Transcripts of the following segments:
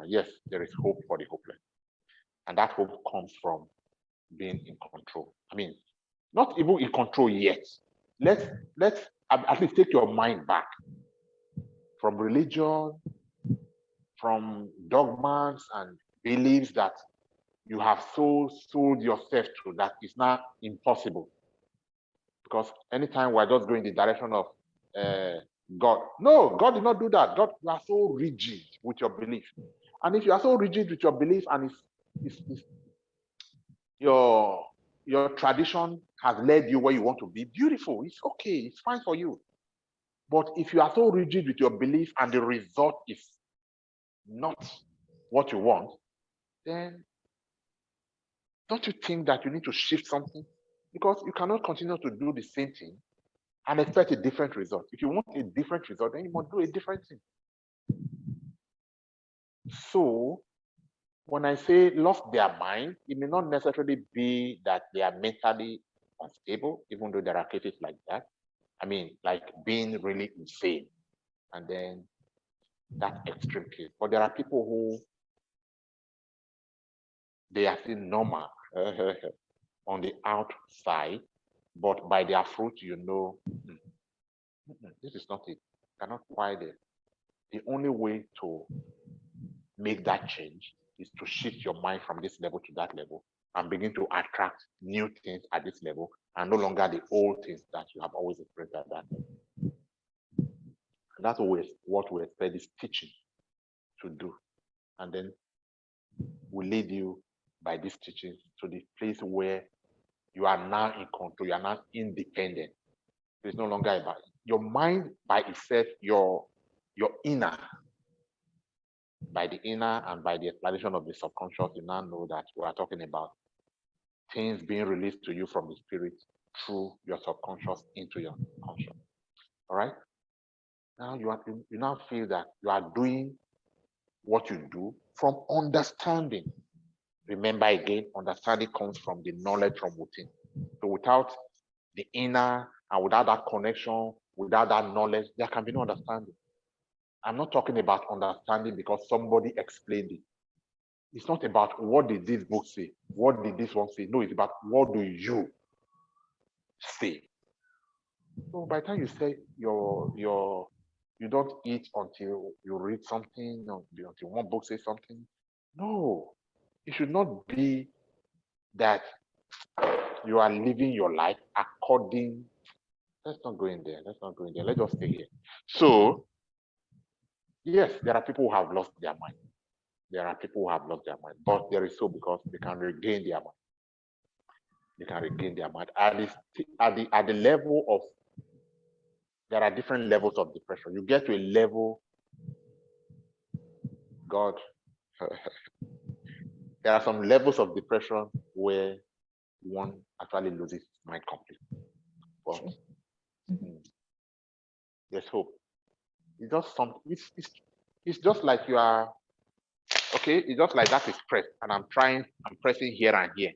Yes, there is hope for the hopeless. And that hope comes from being in control. I mean, not even in control yet. Let's at least take your mind back from religion, from dogmas and beliefs that you have so sold yourself to that it's not impossible. Because anytime we're just going the direction of God, no, God did not do that. God, you are so rigid with your belief. And if you are so rigid with your belief and it's your tradition has led you where you want to be, beautiful. It's okay. It's fine for you. But if you are so rigid with your belief and the result is not what you want, then don't you think that you need to shift something? Because you cannot continue to do the same thing and expect a different result. If you want a different result, then you must do a different thing. So when I say lost their mind, it may not necessarily be that they are mentally unstable, even though there are cases like that. I mean, like being really insane, and then that extreme case. But there are people who they are still normal on the outside, but by their fruit, you know, this is not it. Cannot quite it. The only way to make that change is to shift your mind from this level to that level and begin to attract new things at this level and no longer the old things that you have always experienced at that level. And that's always what we expect this teaching to do. And then we lead you by this teaching to the place where you are now in control, you are now independent. It's no longer about your mind by itself, your inner, by the inner and by the explanation of the subconscious, you now know that we are talking about things being released to you from the spirit through your subconscious into your conscious. All right. Now you now feel that you are doing what you do from understanding. Remember again, understanding comes from the knowledge from within. So without the inner and without that connection, without that knowledge, there can be no understanding. I'm not talking about understanding because somebody explained it. It's not about what did this book say, what did this one say. No, it's about what do you say. So by the time you say you don't eat until you read something, until one book says something. No, it should not be that you are living your life according. Let's not go in there. Let's not go in there. Let's just stay here. So, yes, there are people who have lost their mind. There are people who have lost their mind, but there is so because they can regain their mind. They can regain their mind at the level of. There are different levels of depression. You get to a level. God, there are some levels of depression where one actually loses mind completely. But there's hope. It's just something. It's just like you are. Okay, it's just like that is pressed, and I'm pressing here and here,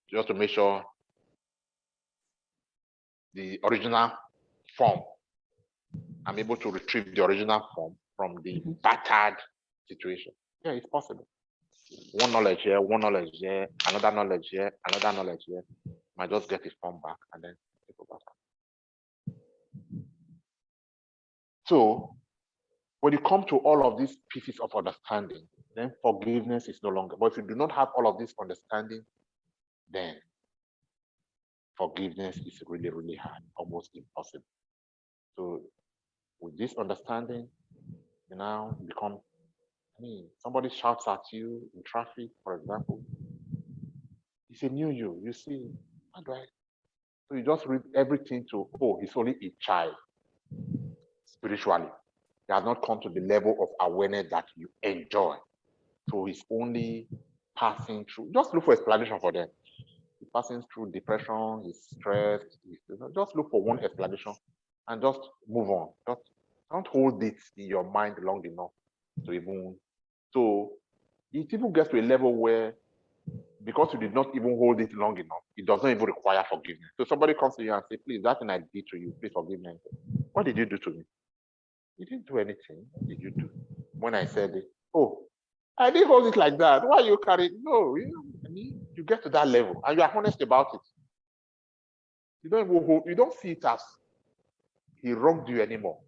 just to make sure the original form. I'm able to retrieve the original form from the battered situation. Yeah, it's possible. One knowledge here, another knowledge here, another knowledge here. Might just get his form back and then take over. So when you come to all of these pieces of understanding, then forgiveness is no longer. But if you do not have all of this understanding, then forgiveness is really, really hard, almost impossible. So with this understanding, you now become, somebody shouts at you in traffic, for example. It's a new you. You see, how do I? So you just read everything to, he's only a child spiritually. He has not come to the level of awareness that you enjoy. So he's only passing through. Just look for explanation for them. He's passing through depression, he's stressed. Just look for one explanation and just move on. Just don't hold it in your mind long enough to even. So it even gets to a level where, because you did not even hold it long enough, it does not even require forgiveness. So somebody comes to you and says, please, that thing I did to you, please forgive me. What did you do to me? You didn't do anything. What did you do? When I said it, I didn't hold it like that. Why you carry? No, you get to that level and you are honest about it. You don't see it as he wronged you anymore.